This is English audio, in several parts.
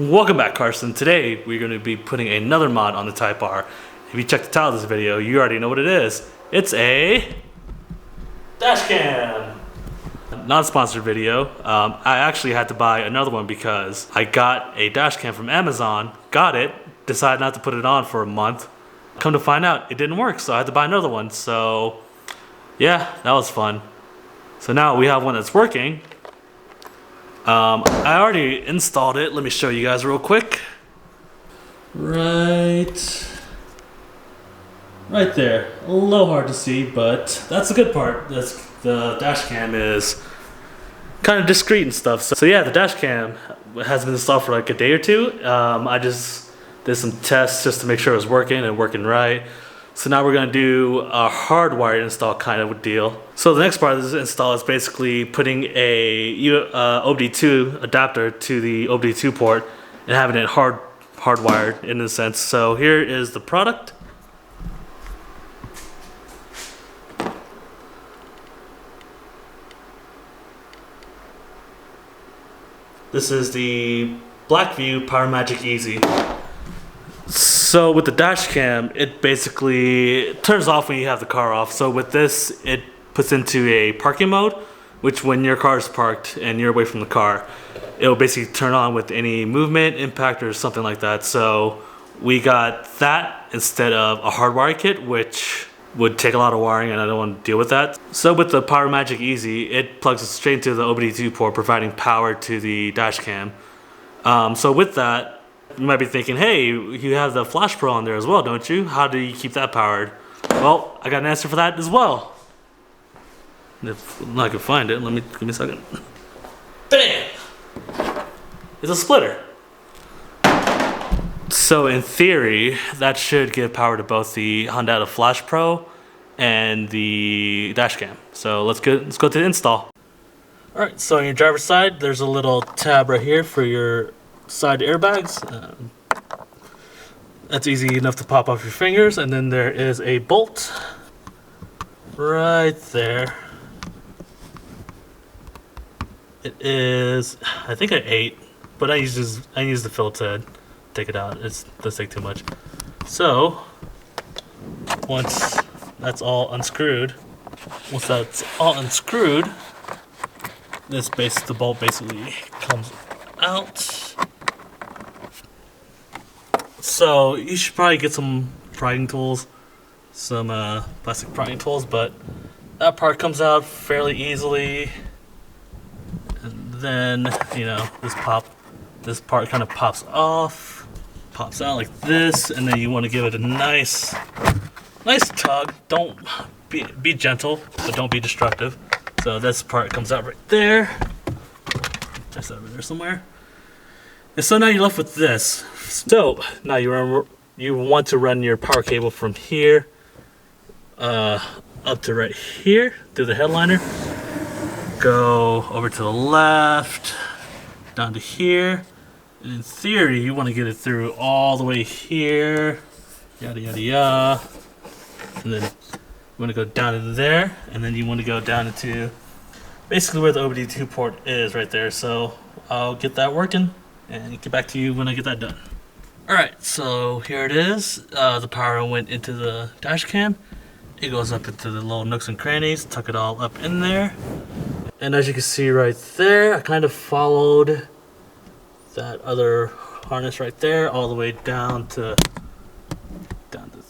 Welcome back, Carson. Today we're going to be putting another mod on the Type R. If you check the title of this video, you already know what it is. It's a Dashcam. Not a sponsored video. I actually had to buy another one because I got a Dashcam from Amazon, got it, decided not to put it on for a month. Come to find out, it didn't work, so I had to buy another one. So yeah, that was fun. So now we have one that's working. I already installed it. Let me show you guys real quick. Right there. A little hard to see, but that's the good part. The Dashcam is kind of discreet and stuff. So yeah, the Dashcam has been installed for like a day or two. I just did some tests just to make sure it was working and working right. So now we're gonna do a hardwired install kind of deal. So the next part of this install is basically putting a OBD2 adapter to the OBD2 port and having it hardwired in a sense. So here is the product. This is the Blackvue PowerMagic Easy. So with the Dashcam, it basically turns off when you have the car off. So with this, it puts into a parking mode, which when your car is parked and you're away from the car, it will basically turn on with any movement, impact, or something like that. So we got that instead of a hardwired kit, which would take a lot of wiring and I don't want to deal with that. So with the PowerMagic Easy, it plugs straight into the OBD2 port, providing power to the Dashcam. So with that, you might be thinking, hey, you have the Flash Pro on there as well, don't you? How do you keep that powered? Well, I got an answer for that as well. If I can find it, give me a second. Bam! It's a splitter. So in theory, that should give power to both the Honda Flash Pro and the Dashcam. So let's go to the install. All right, so on your driver's side, there's a little tab right here for your side airbags. That's easy enough to pop off your fingers. And then there is a bolt right there. It is, I think an 8, but I use the Phillips head. Take it out. It does take too much. So once that's all unscrewed, the bolt basically comes out. So you should probably get some prying tools, some plastic prying tools, but that part comes out fairly easily. And then, you know, this part kind of pops out like this, and then you want to give it a nice tug. Don't be gentle, but don't be destructive. So this part comes out right there. Just over there somewhere. And so now you're left with this. So now you want to run your power cable from here up to right here through the headliner. Go over to the left, down to here. And in theory, you want to get it through all the way here. Yada yada yada. And then you want to go down into there, and then you want to go down into basically where the OBD2 port is right there. So I'll get that working and get back to you when I get that done. Alright, so here it is. The power went into the Dashcam. It goes up into the little nooks and crannies, tuck it all up in there. And as you can see right there, I kind of followed that other harness right there all the way down to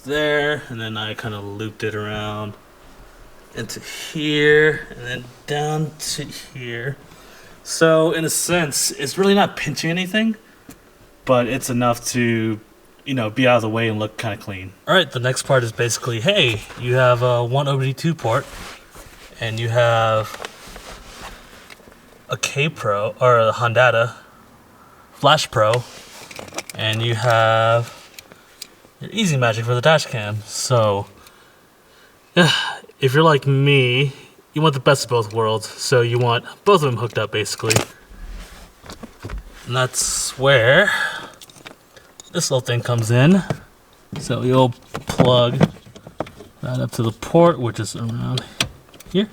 there, and then I kind of looped it around into here and then down to here. So in a sense, it's really not pinching anything, but it's enough to, you know, be out of the way and look kind of clean. All right, the next part is basically, hey, you have one OBD2 port and you have a K Pro or a Honda Flash Pro, and you have your Easy Magic for the Dashcam. So if you're like me, you want the best of both worlds, so you want both of them hooked up basically. And that's where this little thing comes in. So you'll plug that up to the port, which is around here.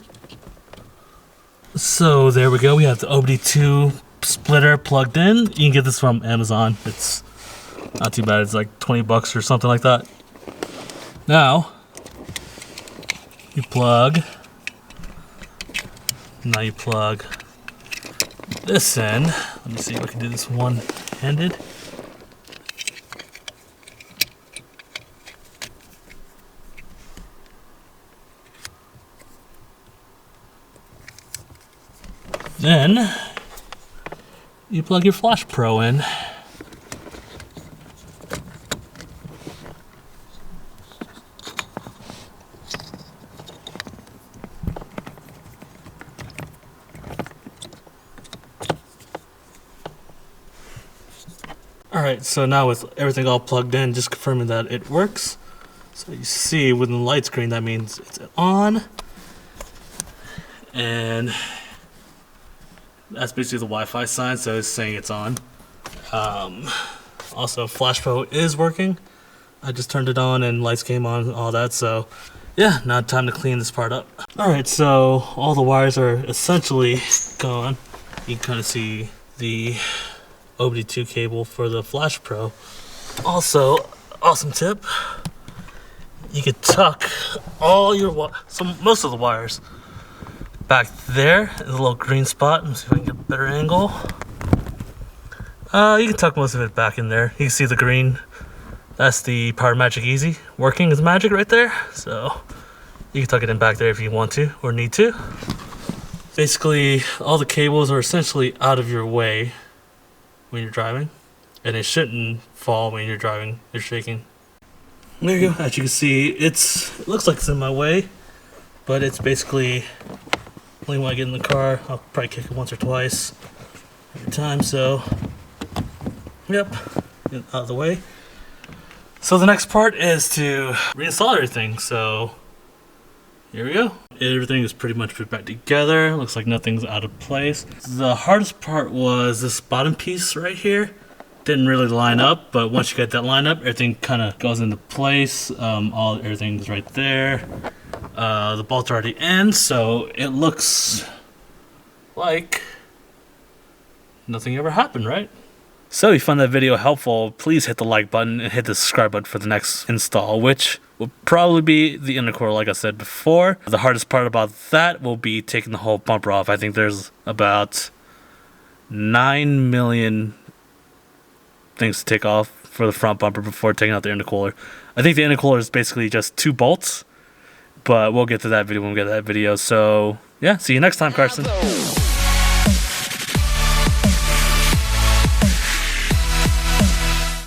So there we go, we have the OBD2 splitter plugged in. You can get this from Amazon. It's not too bad. It's like 20 bucks or something like that. Now you plug this in. Let me see if I can do this one-handed. Then you plug your Flash Pro in. Alright, so now with everything all plugged in, just confirming that it works. So you see within the light screen, that means it's on. And that's basically the Wi-Fi sign, so it's saying it's on. Also, Flash Pro is working. I just turned it on and lights came on, all that, so yeah, now time to clean this part up. Alright, so all the wires are essentially gone. You can kind of see the OBD2 cable for the Flash Pro. Also, awesome tip, you could tuck all your most of the wires back there in the little green spot. Let me see if I can get a better angle. You can tuck most of it back in there. You can see the green. That's the Power Magic Easy working as magic right there. So you can tuck it in back there if you want to or need to. Basically, all the cables are essentially out of your way when you're driving, and it shouldn't fall when you're driving. You're shaking. There you go. As you can see, it looks like it's in my way, but it's basically only when I get in the car. I'll probably kick it once or twice every time. So, yep, get out of the way. So the next part is to reinstall everything. So here we go. Everything is pretty much put back together. Looks like nothing's out of place. The hardest part was this bottom piece right here. Didn't really line up, but once you get that lined up, everything kind of goes into place. Everything's right there. The bolts are already in, so it looks like nothing ever happened, right? So if you found that video helpful, please hit the like button and hit the subscribe button for the next install, which will probably be the intercooler, like I said before. The hardest part about that will be taking the whole bumper off. I think there's about 9 million things to take off for the front bumper before taking out the intercooler. I think the intercooler is basically just 2 bolts, but we'll get to that video when we get to that video. So yeah, see you next time, Carson.